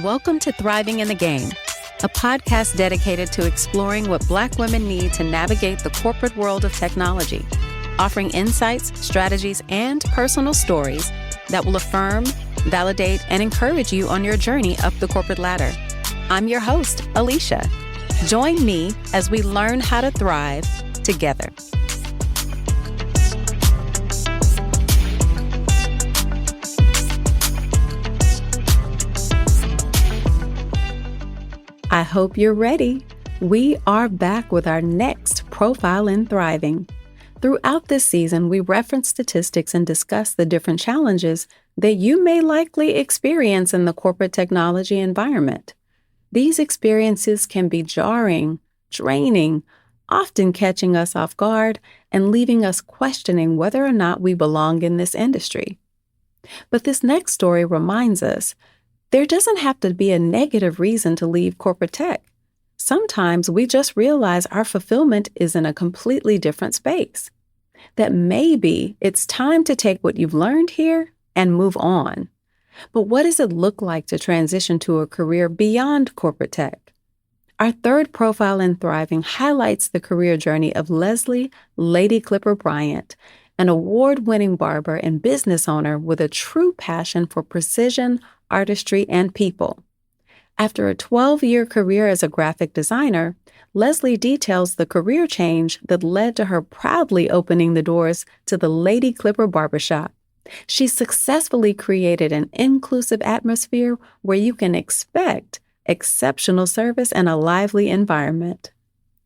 Welcome to Thriving in the Game, a podcast dedicated to exploring what Black women need to navigate the corporate world of technology, offering insights, strategies, and personal stories that will affirm, validate, and encourage you on your journey up the corporate ladder. I'm your host, Alicia. Join me as we learn how to thrive together. I hope you're ready. We are back with our next Profile in Thriving. Throughout this season, we reference statistics and discuss the different challenges that you may likely experience in the corporate technology environment. These experiences can be jarring, draining, often catching us off guard and leaving us questioning whether or not we belong in this industry. But this next story reminds us there doesn't have to be a negative reason to leave corporate tech. Sometimes we just realize our fulfillment is in a completely different space. That maybe it's time to take what you've learned here and move on. But what does it look like to transition to a career beyond corporate tech? Our third Profile in Thriving highlights the career journey of Lesley Lady Clipper Bryant, an award-winning barber and business owner with a true passion for precision, artistry, and people. After a 12-year career as a graphic designer, Lesley details the career change that led to her proudly opening the doors to the Lady Clipper Barbershop. She successfully created an inclusive atmosphere where you can expect exceptional service and a lively environment.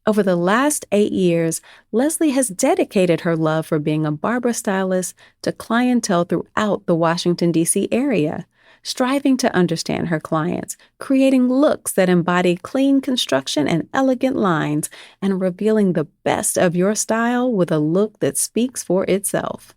Over the last 8 years, Lesley has dedicated her love for being a barber stylist to clientele throughout the Washington, D.C. area, striving to understand her clients, creating looks that embody clean construction and elegant lines, and revealing the best of your style with a look that speaks for itself.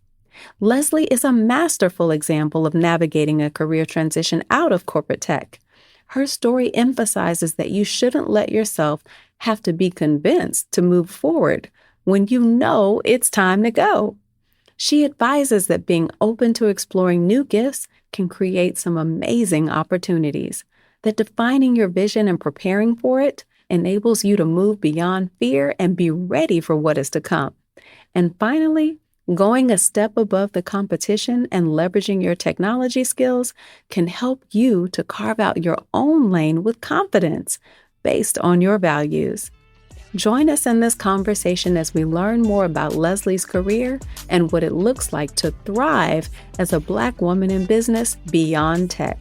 Lesley is a masterful example of navigating a career transition out of corporate tech. Her story emphasizes that you shouldn't let yourself have to be convinced to move forward when you know it's time to go. She advises that being open to exploring new gifts can create some amazing opportunities, that defining your vision and preparing for it enables you to move beyond fear and be ready for what is to come. And finally, going a step above the competition and leveraging your technology skills can help you to carve out your own lane with confidence based on your values. Join us in this conversation as we learn more about Lesley's career and what it looks like to thrive as a Black woman in business beyond tech.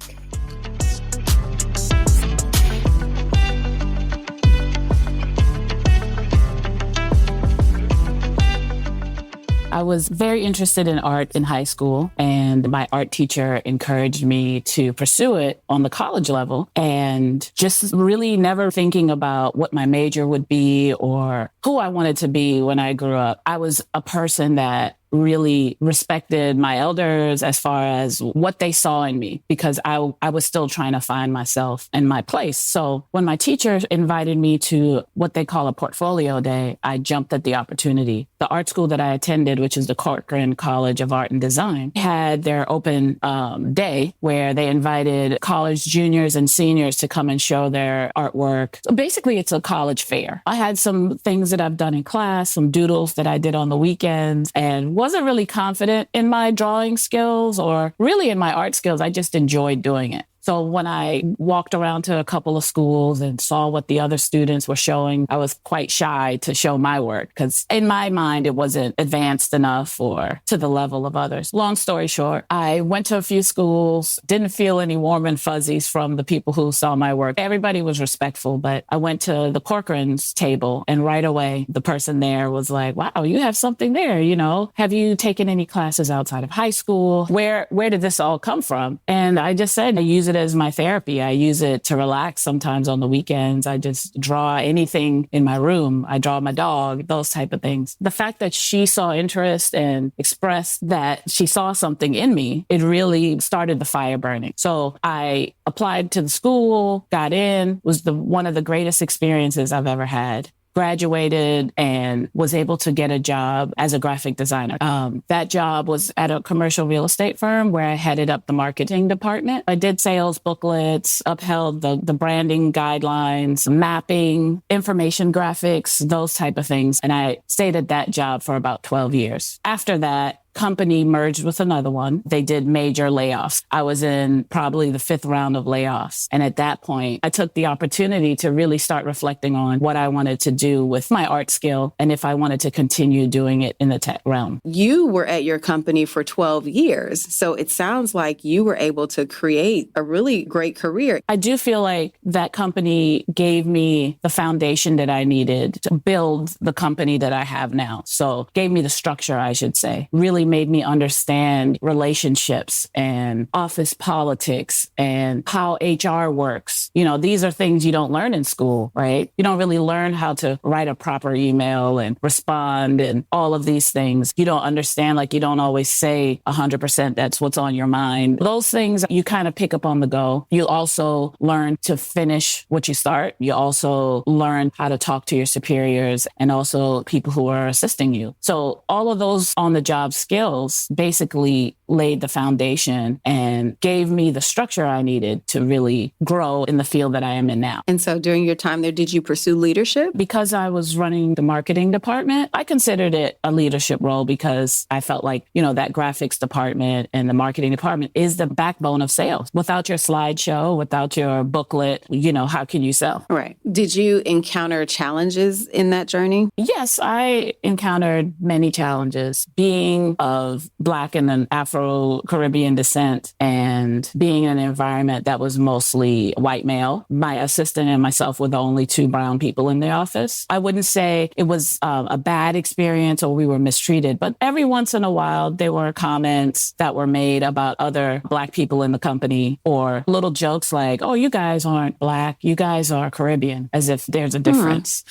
I was very interested in art in high school, and my art teacher encouraged me to pursue it on the college level, and just really never thinking about what my major would be or who I wanted to be when I grew up. I was a person that really respected my elders as far as what they saw in me, because I was still trying to find myself and my place. So when my teacher invited me to what they call a portfolio day, I jumped at the opportunity. The art school that I attended, which is the Corcoran College of Art and Design, had their open day where they invited college juniors and seniors to come and show their artwork. So basically, it's a college fair. I had some things that I've done in class, some doodles that I did on the weekends, and wasn't really confident in my drawing skills or really in my art skills. I just enjoyed doing it. So when I walked around to a couple of schools and saw what the other students were showing, I was quite shy to show my work because in my mind, it wasn't advanced enough or to the level of others. Long story short, I went to a few schools, didn't feel any warm and fuzzies from the people who saw my work. Everybody was respectful, but I went to the Corcoran's table and right away, the person there was like, wow, you have something there, you know? Have you taken any classes outside of high school? Where did this all come from? And I just said, I use it as my therapy. I use it to relax sometimes on the weekends. I just draw anything in my room. I draw my dog, those type of things. The fact that she saw interest and expressed that she saw something in me, it really started the fire burning. So I applied to the school, got in, was one of the greatest experiences I've ever had. graduated and was able to get a job as a graphic designer. That job was at a commercial real estate firm where I headed up the marketing department. I did sales booklets, upheld the branding guidelines, mapping, information graphics, those type of things. And I stayed at that job for about 12 years. After that, company merged with another one. They did major layoffs. I was in probably the 5th round of layoffs. And at that point, I took the opportunity to really start reflecting on what I wanted to do with my art skill and if I wanted to continue doing it in the tech realm. You were at your company for 12 years. So it sounds like you were able to create a really great career. I do feel like that company gave me the foundation that I needed to build the company that I have now. So gave me the structure, I should say. Really made me understand relationships and office politics and how HR works. You know, these are things you don't learn in school, right? You don't really learn how to write a proper email and respond and all of these things. You don't understand, like you don't always say 100% that's what's on your mind. Those things you kind of pick up on the go. You also learn to finish what you start. You also learn how to talk to your superiors and also people who are assisting you. So all of those on the job skills basically laid the foundation and gave me the structure I needed to really grow in the field that I am in now. And so during your time there, did you pursue leadership? Because I was running the marketing department, I considered it a leadership role because I felt like, you know, that graphics department and the marketing department is the backbone of sales. Without your slideshow, without your booklet, you know, how can you sell? Right. Did you encounter challenges in that journey? Yes, I encountered many challenges. Being of Black and an Afro-Caribbean descent and being in an environment that was mostly white male. My assistant and myself were the only 2 brown people in the office. I wouldn't say it was a bad experience or we were mistreated, but every once in a while there were comments that were made about other Black people in the company or little jokes like, oh, you guys aren't Black, you guys are Caribbean, as if there's a difference.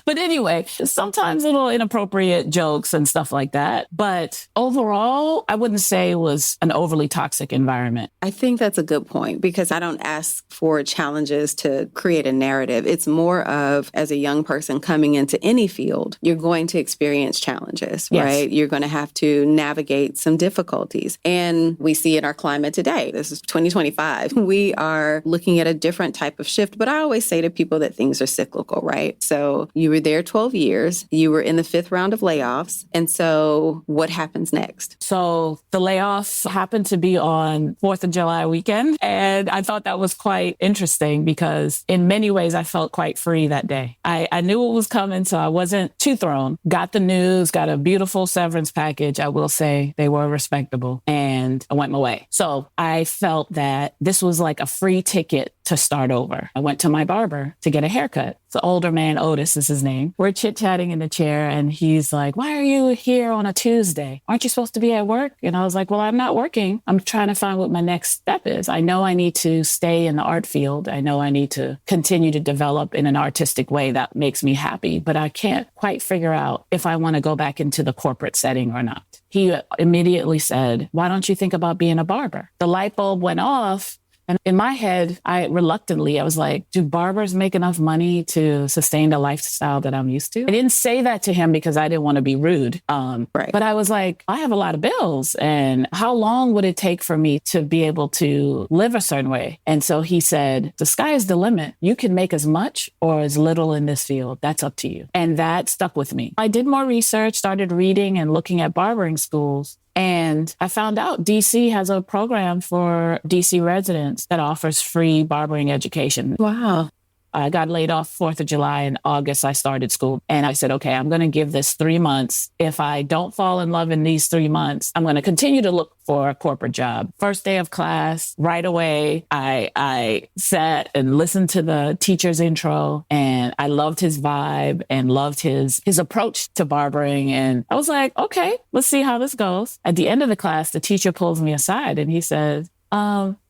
But anyway, sometimes little inappropriate jokes and stuff like that. But overall, I wouldn't say it was an overly toxic environment. I think that's a good point because I don't ask for challenges to create a narrative. It's more of, as a young person coming into any field, you're going to experience challenges, Yes. right? You're going to have to navigate some difficulties. And we see in our climate today, this is 2025, we are looking at a different type of shift. But I always say to people that things are cyclical, right? So you were there 12 years, you were in the 5th round of layoffs. And so what happens next? So the layoff happened to be on 4th of July weekend. And I thought that was quite interesting because in many ways, I felt quite free that day. I knew it was coming, so I wasn't too thrown. Got the news, got a beautiful severance package. I will say they were respectable and I went my way. So I felt that this was like a free ticket to start over. I went to my barber to get a haircut. It's an older man, Otis is his name. We're chit-chatting in the chair and he's like, why are you here on a Tuesday? Aren't you supposed to be at work? And I was like, well, I'm not working. I'm trying to find what my next step is. I know I need to stay in the art field. I know I need to continue to develop in an artistic way that makes me happy, but I can't quite figure out if I want to go back into the corporate setting or not. He immediately said, why don't you think about being a barber? The light bulb went off. And in my head, I was like, do barbers make enough money to sustain the lifestyle that I'm used to? I didn't say that to him because I didn't want to be rude. Right. But I was like, I have a lot of bills. And how long would it take for me to be able to live a certain way? And so he said, the sky is the limit. You can make as much or as little in this field. That's up to you. And that stuck with me. I did more research, started reading and looking at barbering schools. And I found out DC has a program for DC residents that offers free barbering education. Wow. I got laid off 4th of July. In August, I started school. And I said, okay, I'm going to give this 3 months. If I don't fall in love in these 3 months, I'm going to continue to look for a corporate job. First day of class, right away, I sat and listened to the teacher's intro and I loved his vibe and loved his approach to barbering. And I was like, okay, let's see how this goes. At the end of the class, the teacher pulls me aside and he says,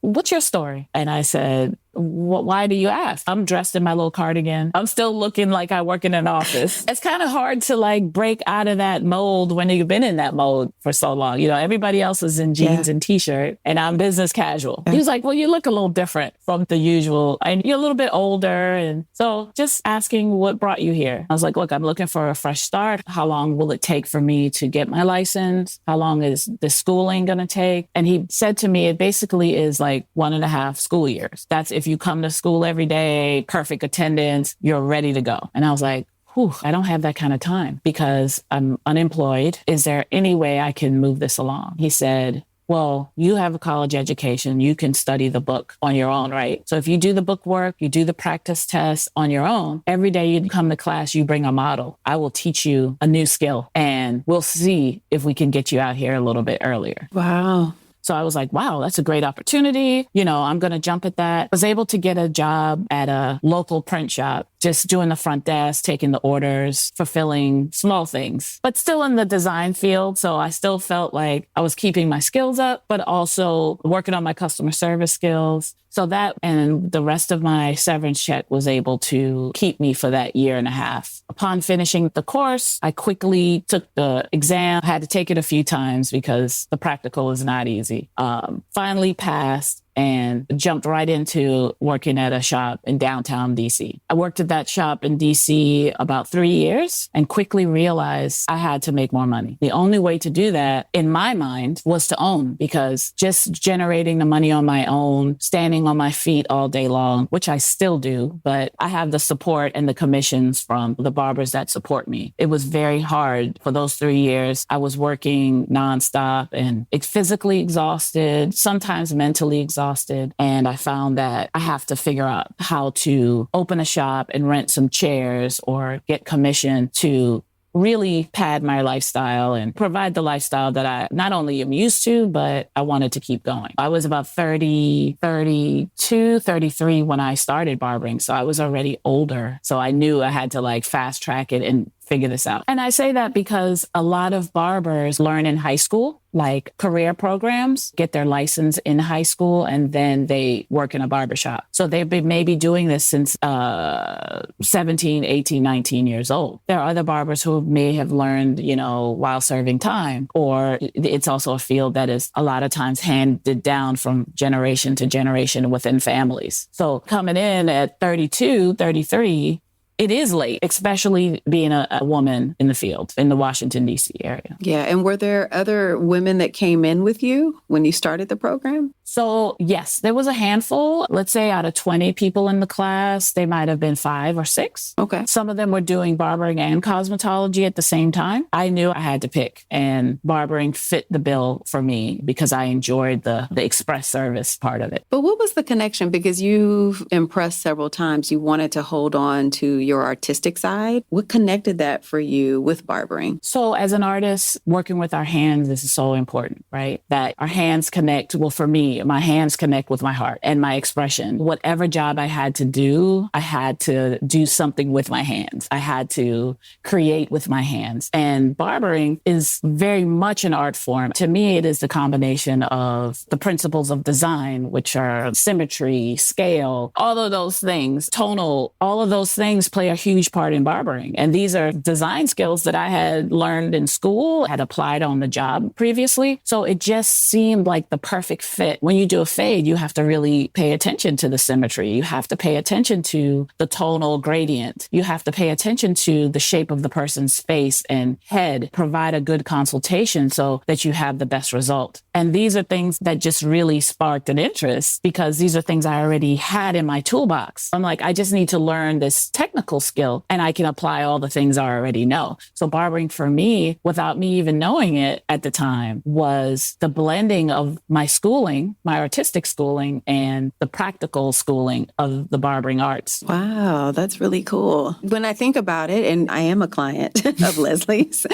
what's your story? And I said, Why do you ask? I'm dressed in my little cardigan. I'm still looking like I work in an office. It's kind of hard to like break out of that mold when you've been in that mold for so long. You know, everybody else is in jeans and t-shirt and I'm business casual. He was like, well, you look a little different from the usual and you're a little bit older. And so just asking what brought you here. I was like, look, I'm looking for a fresh start. How long will it take for me to get my license? How long is the schooling going to take? And he said to me, it basically is like 1.5 school years. That's if you come to school every day, perfect attendance, you're ready to go. And I was like, whew, I don't have that kind of time because I'm unemployed. Is there any way I can move this along? He said, well, you have a college education. You can study the book on your own, right? So if you do the book work, you do the practice tests on your own, every day you come to class, you bring a model. I will teach you a new skill and we'll see if we can get you out here a little bit earlier. Wow. So I was like, wow, that's a great opportunity. You know, I'm going to jump at that. I was able to get a job at a local print shop, just doing the front desk, taking the orders, fulfilling small things, but still in the design field. So I still felt like I was keeping my skills up, but also working on my customer service skills. So that and the rest of my severance check was able to keep me for that 1.5 years. Upon finishing the course, I quickly took the exam. I had to take it a few times because the practical is not easy. Finally passed and jumped right into working at a shop in downtown DC. I worked at that shop in DC about 3 years and quickly realized I had to make more money. The only way to do that, in my mind, was to own, because just generating the money on my own, standing on my feet all day long, which I still do, but I have the support and the commissions from the barbers that support me. It was very hard for those 3 years. I was working nonstop and physically exhausted, sometimes mentally exhausted. And I found that I have to figure out how to open a shop and rent some chairs or get commission to really pad my lifestyle and provide the lifestyle that I not only am used to, but I wanted to keep going. I was about 30, 32, 33 when I started barbering. So I was already older. So I knew I had to like fast track it and figure this out. And I say that because a lot of barbers learn in high school, like career programs, get their license in high school, and then they work in a barbershop. So they've been maybe doing this since 17, 18, 19 years old. There are other barbers who may have learned, you know, while serving time, or it's also a field that is a lot of times handed down from generation to generation within families. So coming in at 32, 33, it is late, especially being a woman in the field in the Washington, D.C. area. Yeah. And were there other women that came in with you when you started the program? So yes, there was a handful. Let's say out of 20 people in the class, they might have been 5 or 6. Okay. Some of them were doing barbering and cosmetology at the same time. I knew I had to pick, and barbering fit the bill for me because I enjoyed the express service part of it. But what was the connection? Because you've impressed several times. You wanted to hold on to your artistic side. What connected that for you with barbering? So as an artist, working with our hands is so important, right? That our hands connect. Well, for me, my hands connect with my heart and my expression. Whatever job I had to do, I had to do something with my hands. I had to create with my hands. And barbering is very much an art form. To me, it is the combination of the principles of design, which are symmetry, scale, all of those things, tonal, all of those things play a huge part in barbering. And these are design skills that I had learned in school, had applied on the job previously. So it just seemed like the perfect fit. When you do a fade, you have to really pay attention to the symmetry. You have to pay attention to the tonal gradient. You have to pay attention to the shape of the person's face and head, provide a good consultation so that you have the best result. And these are things that just really sparked an interest because these are things I already had in my toolbox. I'm like, I just need to learn this technical skill and I can apply all the things I already know. So barbering for me, without me even knowing it at the time, was the blending of my schooling, my artistic schooling, and the practical schooling of the barbering arts. Wow, that's really cool. When I think about it, and I am a client of Lesley's,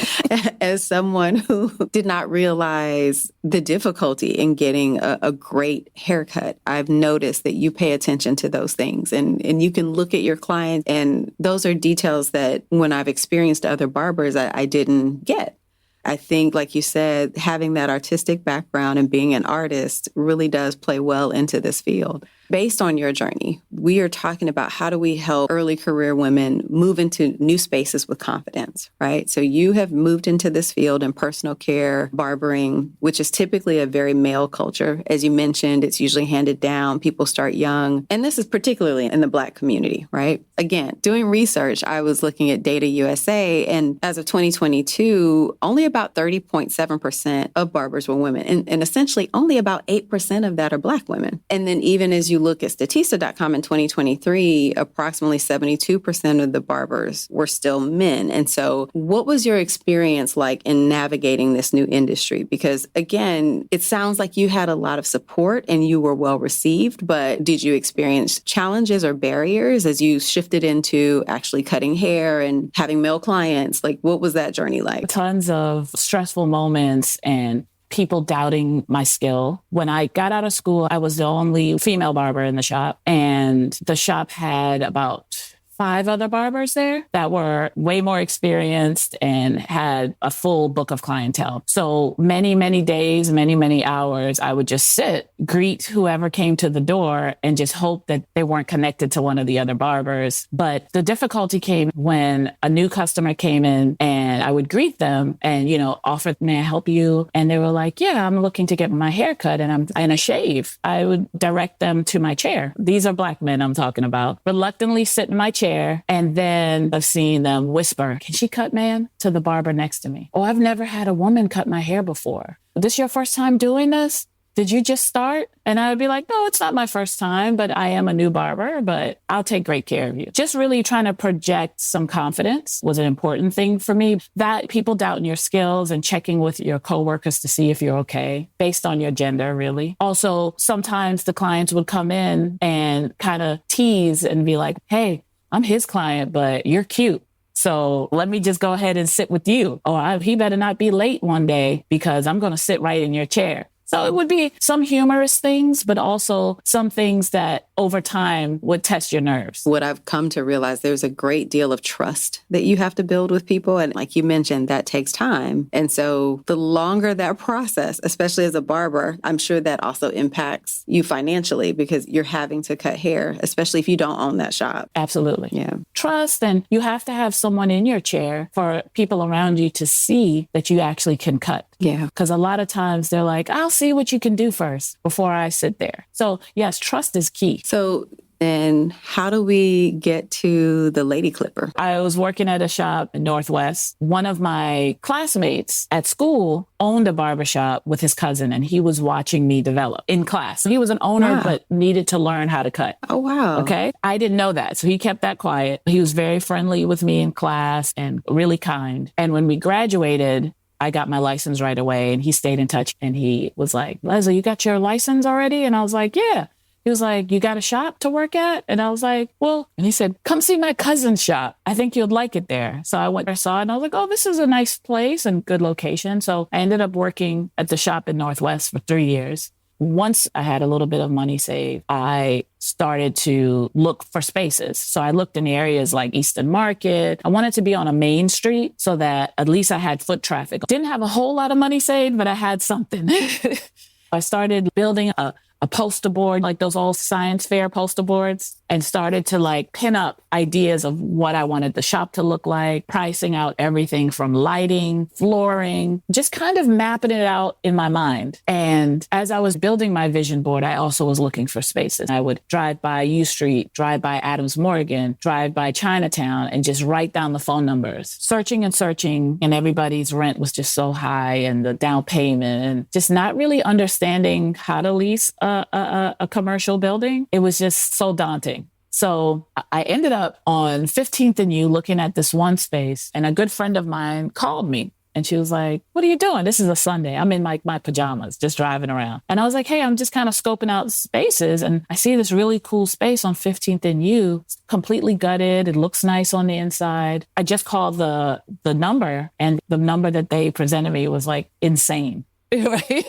as someone who did not realize the difficulty in getting a great haircut, I've noticed that you pay attention to those things and you can look at your client, and those are details that when I've experienced other barbers, I didn't get. I think, like you said, having that artistic background and being an artist really does play well into this field. Based on your journey, we are talking about how do we help early career women move into new spaces with confidence, right? So you have moved into this field in personal care, barbering, which is typically a very male culture. As you mentioned, it's usually handed down. People start young. And this is particularly in the Black community, right? Again, doing research, I was looking at Data USA, and as of 2022, only about 30.7% of barbers were women. And essentially only about 8% of that are Black women. And then even as you look at Statista.com in 2023, approximately 72% of the barbers were still men. And so what was your experience like in navigating this new industry? Because again, it sounds like you had a lot of support and you were well received, but did you experience challenges or barriers as you shifted into actually cutting hair and having male clients? Like, what was that journey like? Tons of stressful moments and people doubting my skill. When I got out of school, I was the only female barber in the shop, and the shop had about 5 other barbers there that were way more experienced and had a full book of clientele. So many, many days, many, many hours, I would just sit, greet whoever came to the door and just hope that they weren't connected to one of the other barbers. But the difficulty came when a new customer came in and I would greet them and, offer, may I help you? And they were like, yeah, I'm looking to get my hair cut and I'm in a shave. I would direct them to my chair. These are Black men I'm talking about. Reluctantly sit in my chair. And then I've seen them whisper, can she cut, man? To the barber next to me. Oh, I've never had a woman cut my hair before. This your first time doing this? Did you just start? And I would be like, no, it's not my first time, but I am a new barber, but I'll take great care of you. Just really trying to project some confidence was an important thing for me. That people doubting your skills and checking with your coworkers to see if you're okay based on your gender, really. Also, sometimes the clients would come in and kind of tease and be like, hey, I'm his client, but you're cute. So let me just go ahead and sit with you. Or he better not be late one day because I'm going to sit right in your chair. So it would be some humorous things, but also some things that over time would test your nerves. What I've come to realize, there's a great deal of trust that you have to build with people. And like you mentioned, that takes time. And so the longer that process, especially as a barber, I'm sure that also impacts you financially because you're having to cut hair, especially if you don't own that shop. Absolutely. Yeah. Trust, and you have to have someone in your chair for people around you to see that you actually can cut. Yeah. Because a lot of times they're like, I'll see what you can do first before I sit there. So yes, trust is key. So then how do we get to the lady clipper? I was working at a shop in Northwest. One of my classmates at school owned a barbershop with his cousin, and he was watching me develop in class. He was an owner, Wow. but needed to learn how to cut. Oh, wow. Okay. I didn't know that. So he kept that quiet. He was very friendly with me in class and really kind. And when we graduated, I got my license right away, and he stayed in touch, and he was like, Lesley, you got your license already? And I was like, yeah. He was like, you got a shop to work at? And I was like, well, and he said, come see my cousin's shop. I think you'd like it there. So I went there, saw it, and I was like, oh, this is a nice place and good location. So I ended up working at the shop in Northwest for 3 years. Once I had a little bit of money saved, I started to look for spaces. So I looked in areas like Eastern Market. I wanted to be on a main street so that at least I had foot traffic. Didn't have a whole lot of money saved, but I had something. I started building a poster board, like those old science fair poster boards, and started to like pin up ideas of what I wanted the shop to look like, pricing out everything from lighting, flooring, just kind of mapping it out in my mind. And as I was building my vision board, I also was looking for spaces. I would drive by U Street, drive by Adams Morgan, drive by Chinatown, and just write down the phone numbers, searching, and everybody's rent was just so high, and the down payment, and just not really understanding how to lease a commercial building. It was just so daunting. So I ended up on 15th and U looking at this one space, and a good friend of mine called me, and she was like, what are you doing? This is a Sunday. I'm in my pajamas, just driving around. And I was like, hey, I'm just kind of scoping out spaces, and I see this really cool space on 15th and U. It's completely gutted. It looks nice on the inside. I just called the number, and the number that they presented me was like insane, right?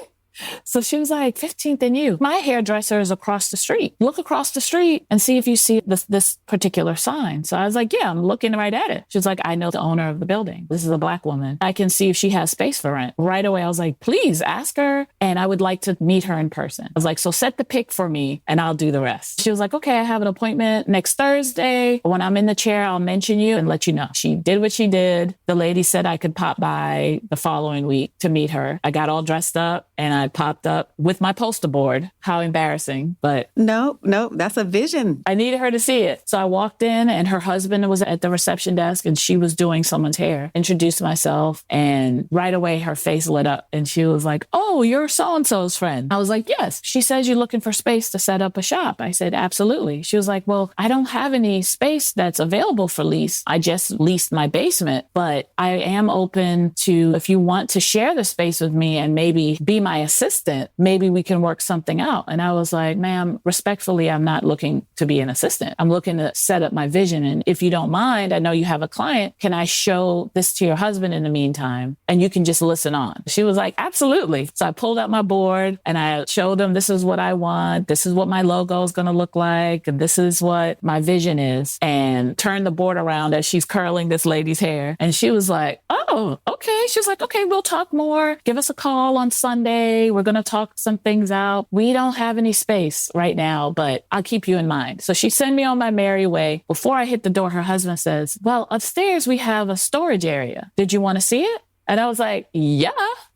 So she was like, 15th and you. My hairdresser is across the street. Look across the street and see if you see this particular sign. So I was like, yeah, I'm looking right at it. She was like, I know the owner of the building. This is a Black woman. I can see if she has space for rent. Right away, I was like, please ask her. And I would like to meet her in person. I was like, so set the pick for me and I'll do the rest. She was like, okay, I have an appointment next Thursday. When I'm in the chair, I'll mention you and let you know. She did what she did. The lady said I could pop by the following week to meet her. I got all dressed up and I popped up with my poster board. How embarrassing, but no, that's a vision. I needed her to see it. So I walked in and her husband was at the reception desk and she was doing someone's hair. Introduced myself and right away her face lit up and she was like, oh, you're so-and-so's friend. I was like, yes. She says you're looking for space to set up a shop. I said, absolutely. She was like, well, I don't have any space that's available for lease. I just leased my basement, but I am open to, if you want to share the space with me and maybe be my assistant, maybe we can work something out. And I was like, ma'am, respectfully, I'm not looking to be an assistant. I'm looking to set up my vision. And if you don't mind, I know you have a client. Can I show this to your husband in the meantime? And you can just listen on. She was like, absolutely. So I pulled out my board and I showed them, this is what I want. This is what my logo is going to look like. And this is what my vision is. And turned the board around as she's curling this lady's hair. And she was like, oh, okay. She was like, okay, we'll talk more. Give us a call on Sunday. We're going to talk some things out. We don't have any space right now, but I'll keep you in mind. So she sent me on my merry way. Before I hit the door, her husband says, well, upstairs we have a storage area. Did you want to see it? And I was like, yeah.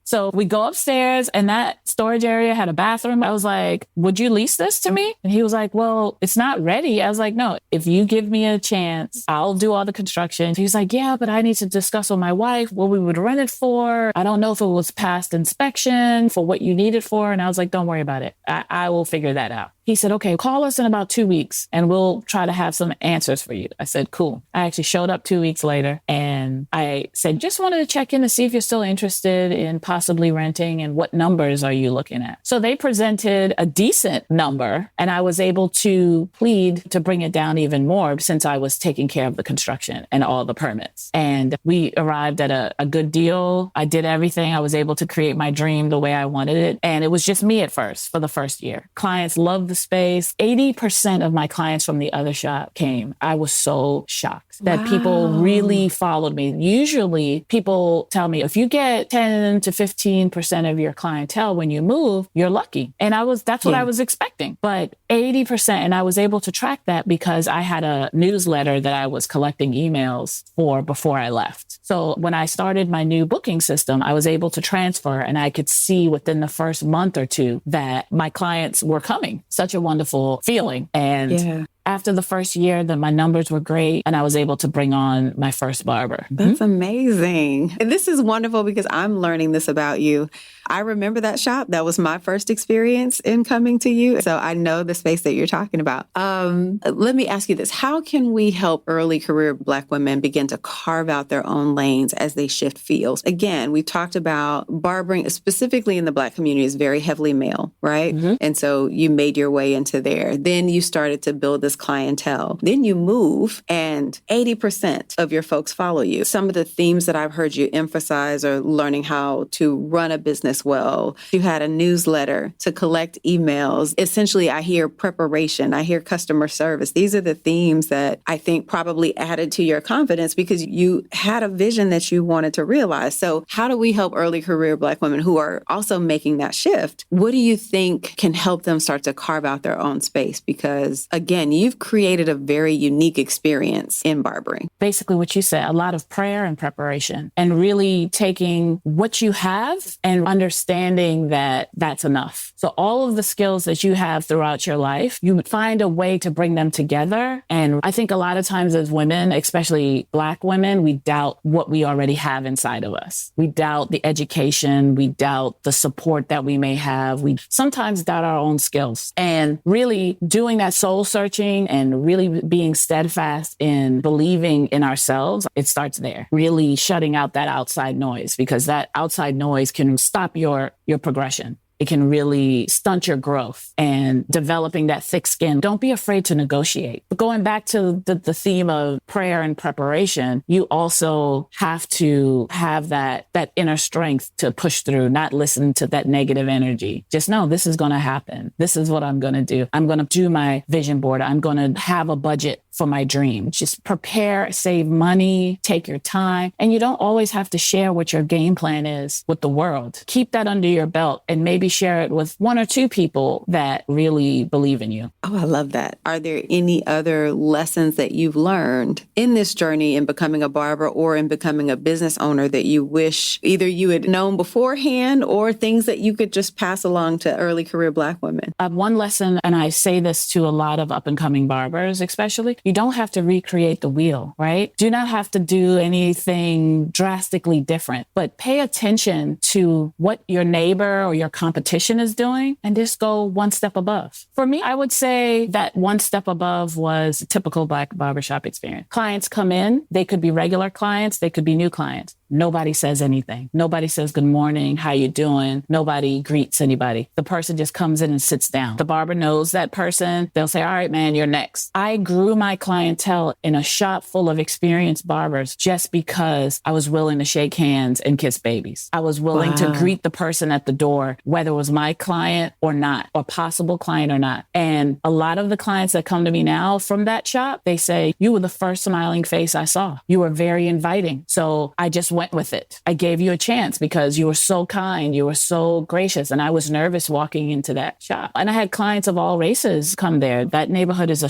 So we go upstairs and that storage area had a bathroom. I was like, would you lease this to me? And he was like, well, it's not ready. I was like, no, if you give me a chance, I'll do all the construction. He was like, yeah, but I need to discuss with my wife what we would rent it for. I don't know if it was past inspection for what you need it for. And I was like, don't worry about it. I will figure that out. He said, okay, call us in about 2 weeks and we'll try to have some answers for you. I said, cool. I actually showed up 2 weeks later and I said, just wanted to check in to see if you're still interested in possibly renting and what numbers are you looking at? So they presented a decent number and I was able to plead to bring it down even more since I was taking care of the construction and all the permits. And we arrived at a good deal. I did everything. I was able to create my dream the way I wanted it. And it was just me at first for the first year. Clients loved the space. 80% of my clients from the other shop came. I was so shocked that people really followed me. Usually people tell me if you get 10 to 15% of your clientele when you move, you're lucky. And that's what I was expecting. But 80%, and I was able to track that because I had a newsletter that I was collecting emails for before I left. So when I started my new booking system, I was able to transfer and I could see within the first month or two that my clients were coming. Such a wonderful feeling. And after the first year, my numbers were great and I was able to bring on my first barber. That's amazing. And this is wonderful because I'm learning this about you. I remember that shop. That was my first experience in coming to you. So I know the space that you're talking about. Let me ask you this. How can we help early career Black women begin to carve out their own lanes as they shift fields? Again, we've talked about barbering, specifically in the Black community, is very heavily male, right? And so you made your way into there. Then you started to build this clientele. Then you move and 80% of your folks follow you. Some of the themes that I've heard you emphasize are learning how to run a business well. You had a newsletter to collect emails. Essentially, I hear preparation. I hear customer service. These are the themes that I think probably added to your confidence because you had a vision that you wanted to realize. So how do we help early career Black women who are also making that shift? What do you think can help them start to carve out their own space? Because again, you've created a very unique experience in barbering. Basically what you said, a lot of prayer and preparation and really taking what you have and understanding that that's enough. So all of the skills that you have throughout your life, you find a way to bring them together. And I think a lot of times as women, especially Black women, we doubt what we already have inside of us. We doubt the education. We doubt the support that we may have. We sometimes doubt our own skills. And really doing that soul searching and really being steadfast in believing in ourselves, it starts there. Really shutting out that outside noise because that outside noise can stop your progression. it can really stunt your growth and developing that thick skin. Don't be afraid to negotiate. But going back to the theme of prayer and preparation, you also have to have that inner strength to push through, not listen to that negative energy. Just know this is going to happen. This is what I'm going to do. I'm going to do my vision board. I'm going to have a budget for my dream. Just prepare, save money, take your time. And you don't always have to share what your game plan is with the world. Keep that under your belt and maybe share it with one or two people that really believe in you. Oh, I love that. Are there any other lessons that you've learned in this journey in becoming a barber or in becoming a business owner that you wish either you had known beforehand or things that you could just pass along to early career Black women? One lesson, and I say this to a lot of up and coming barbers, especially, you don't have to recreate the wheel, right? Do not have to do anything drastically different, but pay attention to what your neighbor or your competition is doing and just go one step above. For me, I would say that one step above was a typical Black barbershop experience. Clients come in, they could be regular clients, they could be new clients. Nobody says anything. Nobody says, good morning, how you doing? Nobody greets anybody. The person just comes in and sits down. The barber knows that person. They'll say, all right, man, you're next. I grew my clientele in a shop full of experienced barbers just because I was willing to shake hands and kiss babies. I was willing to greet the person at the door, whether it was my client or not, or possible client or not. And a lot of the clients that come to me now from that shop, they say, you were the first smiling face I saw. You were very inviting. So I just went with it. I gave you a chance because you were so kind. You were so gracious. And I was nervous walking into that shop. And I had clients of all races come there. That neighborhood is the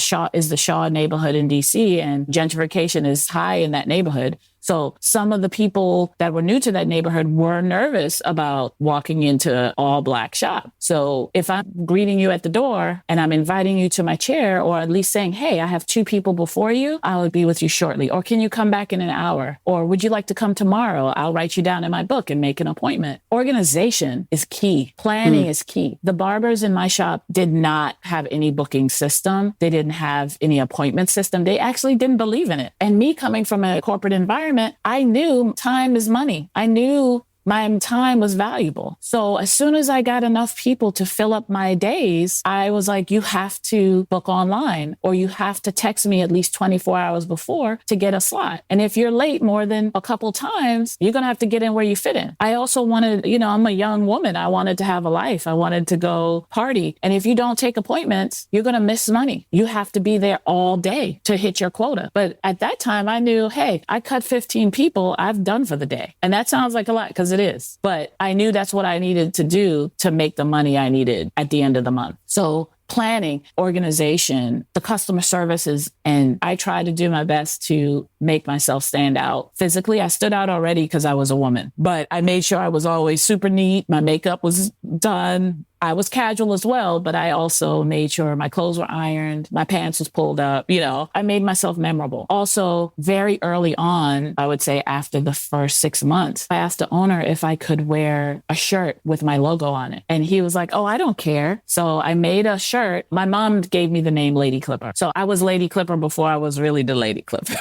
Shaw neighborhood in DC, and gentrification is high in that neighborhood. So some of the people that were new to that neighborhood were nervous about walking into an all Black shop. So if I'm greeting you at the door and I'm inviting you to my chair, or at least saying, hey, I have two people before you, I will be with you shortly. Or can you come back in an hour? Or would you like to come tomorrow? I'll write you down in my book and make an appointment. Organization is key. Planning is key. The barbers in my shop did not have any booking system. They didn't have any appointment system. They actually didn't believe in it. And me coming from a corporate environment, I knew time is money. I knew my time was valuable. So as soon as I got enough people to fill up my days, I was like, you have to book online, or you have to text me at least 24 hours before to get a slot. And if you're late more than a couple times, you're going to have to get in where you fit in. I also wanted, I'm a young woman. I wanted to have a life. I wanted to go party. And if you don't take appointments, you're going to miss money. You have to be there all day to hit your quota. But at that time, I knew, hey, I cut 15 people. I've done for the day. And that sounds like a lot because it is. But I knew that's what I needed to do to make the money I needed at the end of the month. So planning, organization, the customer services, and I tried to do my best to make myself stand out. Physically, I stood out already because I was a woman, but I made sure I was always super neat. My makeup was done. I was casual as well, but I also made sure my clothes were ironed, my pants was pulled up, I made myself memorable. Also, very early on, I would say after the first 6 months, I asked the owner if I could wear a shirt with my logo on it. And he was like, oh, I don't care. So I made a shirt. My mom gave me the name Lady Clipper. So I was Lady Clipper before I was really the Lady Clipper.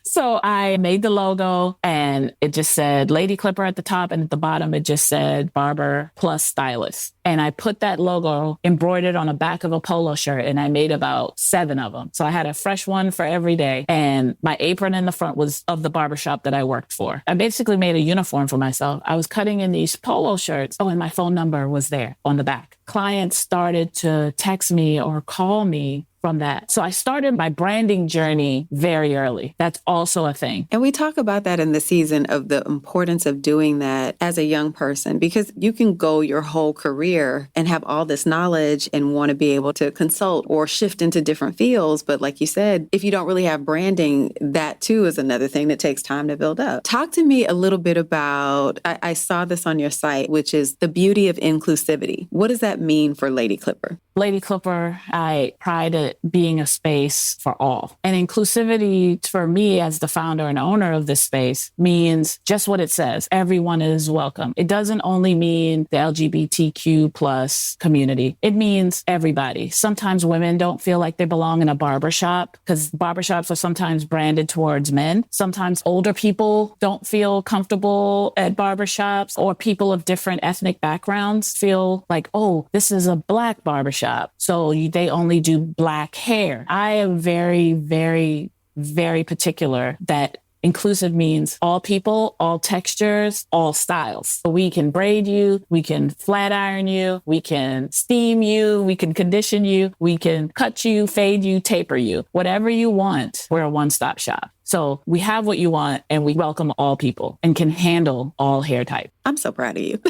So I made the logo and it just said Lady Clipper at the top, and at the bottom, it just said Barber plus Stylist. And I put that logo embroidered on the back of a polo shirt, and I made about 7 of them. So I had a fresh one for every day. And my apron in the front was of the barbershop that I worked for. I basically made a uniform for myself. I was cutting in these polo shirts. Oh, and my phone number was there on the back. Clients started to text me or call me from that. So I started my branding journey very early. That's also a thing. And we talk about that in the season of the importance of doing that as a young person, because you can go your whole career and have all this knowledge and want to be able to consult or shift into different fields. But like you said, if you don't really have branding, that too is another thing that takes time to build up. Talk to me a little bit about, I saw this on your site, which is the beauty of inclusivity. What does that mean for Lady Clipper? Lady Clipper, I pride it being a space for all. And inclusivity for me as the founder and owner of this space means just what it says. Everyone is welcome. It doesn't only mean the LGBTQ plus community. It means everybody. Sometimes women don't feel like they belong in a barbershop because barbershops are sometimes branded towards men. Sometimes older people don't feel comfortable at barbershops, or people of different ethnic backgrounds feel like, oh, this is a Black barbershop, so they only do Black hair. I am very, very, very particular that inclusive means all people, all textures, all styles. So we can braid you, we can flat iron you, we can steam you, we can condition you, we can cut you, fade you, taper you. Whatever you want, we're a one-stop shop. So we have what you want, and we welcome all people and can handle all hair types. I'm so proud of you.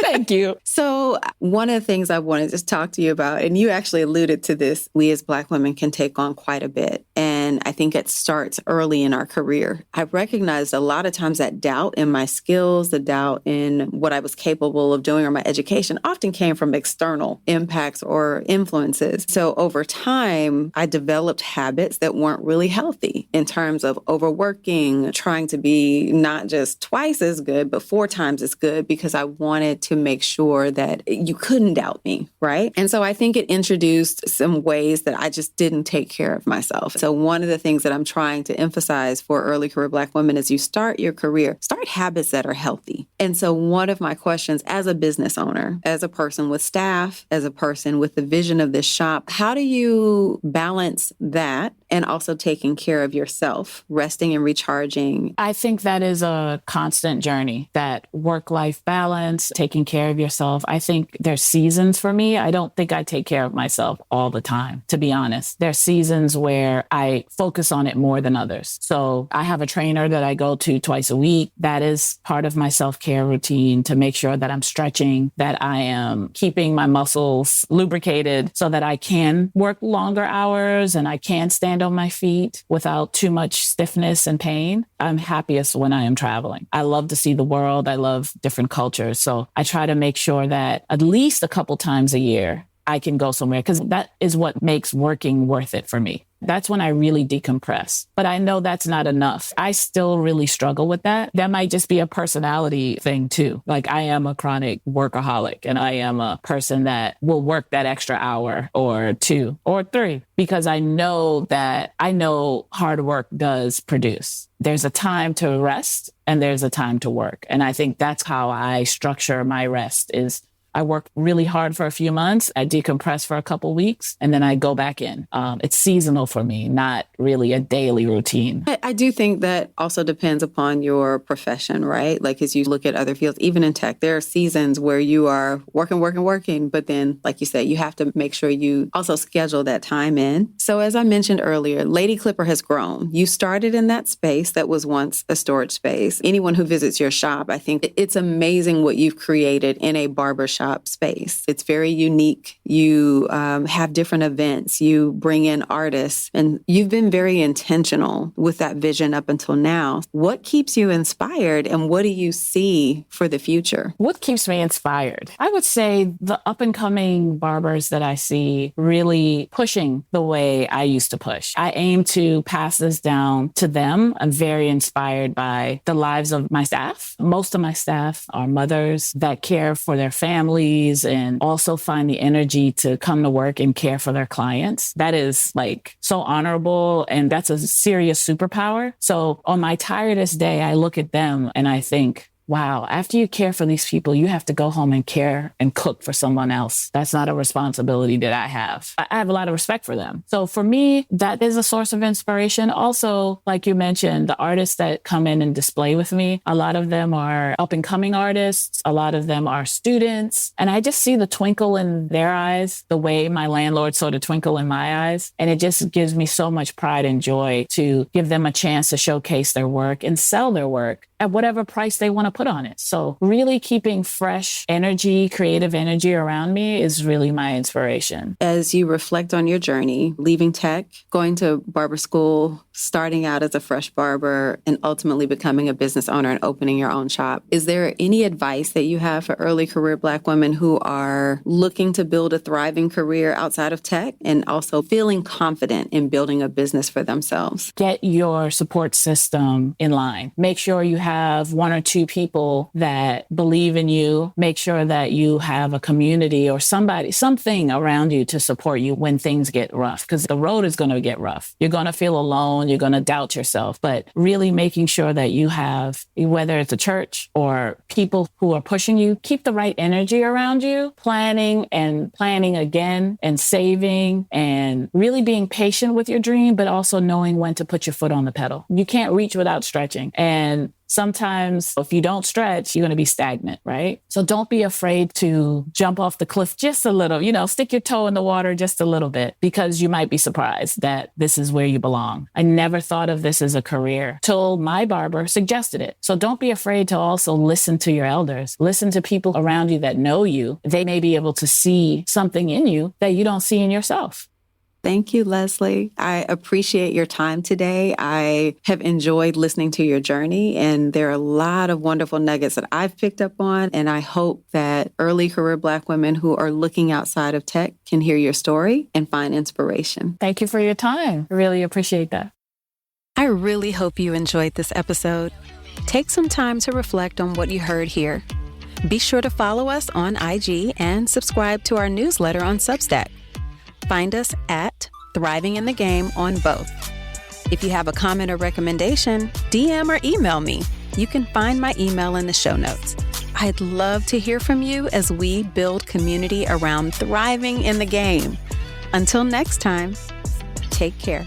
Thank you. So one of the things I wanted to talk to you about, and you actually alluded to this, we as Black women can take on quite a bit. And I think it starts early in our career. I recognized a lot of times that doubt in my skills, the doubt in what I was capable of doing or my education often came from external impacts or influences. So over time, I developed habits that weren't really healthy in terms of overworking, trying to be not just twice as good, but 4 times as good, because I wanted to make sure that you couldn't doubt me, right? And so I think it introduced some ways that I just didn't take care of myself. So one of the things that I'm trying to emphasize for early career Black women is you start your career, start habits that are healthy. And so one of my questions as a business owner, as a person with staff, as a person with the vision of this shop, how do you balance that and also taking care of yourself, resting and recharging? I think that is a constant journey, that work-life balance, taking care of yourself. I think there's seasons for me. I don't think I take care of myself all the time, to be honest. There's seasons where I focus on it more than others. So I have a trainer that I go to twice a week. That is part of my self-care routine, to make sure that I'm stretching, that I am keeping my muscles lubricated so that I can work longer hours and I can stand on my feet without too much stiffness and pain. I'm happiest when I am traveling. I love to see the world. I love different cultures. So I try to make sure that at least a couple times a year I can go somewhere, because that is what makes working worth it for me. That's when I really decompress. But I know that's not enough. I still really struggle with that. That might just be a personality thing too. Like, I am a chronic workaholic, and I am a person that will work that extra hour or 2 or 3, because I know hard work does produce. There's a time to rest and there's a time to work. And I think that's how I structure my rest is I work really hard for a few months. I decompress for a couple weeks, and then I go back in. It's seasonal for me, not really a daily routine. I do think that also depends upon your profession, right? Like, as you look at other fields, even in tech, there are seasons where you are working, but then, like you said, you have to make sure you also schedule that time in. So as I mentioned earlier, Lady Clipper has grown. You started in that space that was once a storage space. Anyone who visits your shop, I think it's amazing what you've created in a barbershop space. It's very unique. You have different events. You bring in artists, and you've been very intentional with that vision up until now. What keeps you inspired, and what do you see for the future? What keeps me inspired? I would say the up and coming barbers that I see really pushing the way I used to push. I aim to pass this down to them. I'm very inspired by the lives of my staff. Most of my staff are mothers that care for their families and also find the energy to come to work and care for their clients. That is like so honorable, and that's a serious superpower. So on my tiredest day, I look at them and I think, wow, after you care for these people, you have to go home and care and cook for someone else. That's not a responsibility that I have. I have a lot of respect for them. So for me, that is a source of inspiration. Also, like you mentioned, the artists that come in and display with me, a lot of them are up and coming artists. A lot of them are students. And I just see the twinkle in their eyes, the way my landlord saw the twinkle in my eyes. And it just gives me so much pride and joy to give them a chance to showcase their work and sell their work. at whatever price they want to put on it. So really keeping fresh energy, creative energy around me is really my inspiration. As you reflect on your journey, leaving tech, going to barber school, starting out as a fresh barber, and ultimately becoming a business owner and opening your own shop, is there any advice that you have for early career Black women who are looking to build a thriving career outside of tech and also feeling confident in building a business for themselves? Get your support system in line. Make sure you have one or two people that believe in you. Make sure that you have a community or something around you to support you when things get rough, because the road is going to get rough. You're going to feel alone. You're going to doubt yourself, but really making sure that you have, whether it's a church or people who are pushing you, keep the right energy around you, planning again and saving and really being patient with your dream, but also knowing when to put your foot on the pedal. You can't reach without stretching. And sometimes if you don't stretch, you're going to be stagnant, right? So don't be afraid to jump off the cliff just a little, stick your toe in the water just a little bit, because you might be surprised that this is where you belong. I never thought of this as a career till my barber suggested it. So don't be afraid to also listen to your elders, listen to people around you that know you. They may be able to see something in you that you don't see in yourself. Thank you, Lesley. I appreciate your time today. I have enjoyed listening to your journey, and there are a lot of wonderful nuggets that I've picked up on, and I hope that early career Black women who are looking outside of tech can hear your story and find inspiration. Thank you for your time. I really appreciate that. I really hope you enjoyed this episode. Take some time to reflect on what you heard here. Be sure to follow us on IG and subscribe to our newsletter on Substack. Find us at Thriving in the Game on both. If you have a comment or recommendation, DM or email me. You can find my email in the show notes. I'd love to hear from you as we build community around thriving in the game. Until next time, take care.